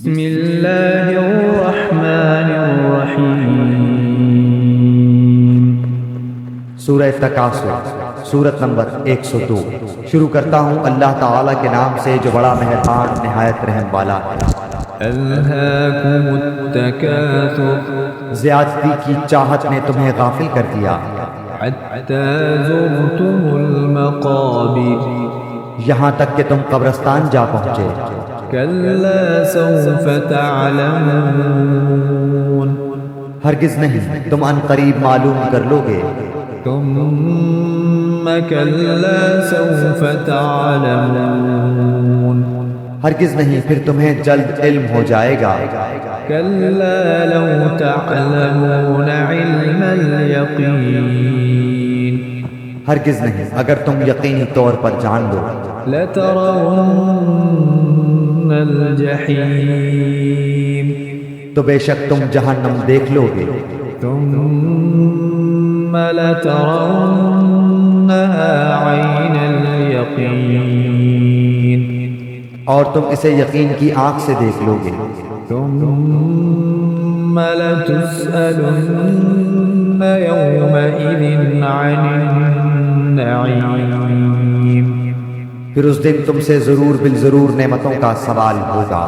بسم اللہ الرحمن الرحیم۔ سورہ تکاثر، سورت نمبر 102۔ شروع کرتا ہوں اللہ تعالیٰ کے نام سے جو بڑا مہربان نہایت رحم والا ہے۔ الہاکم التکاثر، زیادتی کی چاہت نے تمہیں غافل کر دیا، حتی زرتم المقابر، یہاں تک کہ تم قبرستان جا پہنچے۔ کلا سوف تعلمون، ہرگز نہیں، تم ان قریب معلوم کر لو گے۔ ثم کلا سوف تعلمون، ہرگز نہیں، پھر تمہیں جلد علم ہو جائے گا۔ کلا لو تعلمون علم الیقین، ہرگز نہیں، اگر تم یقینی طور پر جان لو۔ لترون الجحیم، تو بے شک تم جہنم دیکھ لو گے۔ ثم لترونها عین الیقین، اور تم اسے یقین کی آنکھ سے دیکھ لو گے۔ ثم لتسألن یومئذ عن النعیم، پھر اس دن تم سے ضرور بالضرور نعمتوں کا سوال ہوگا۔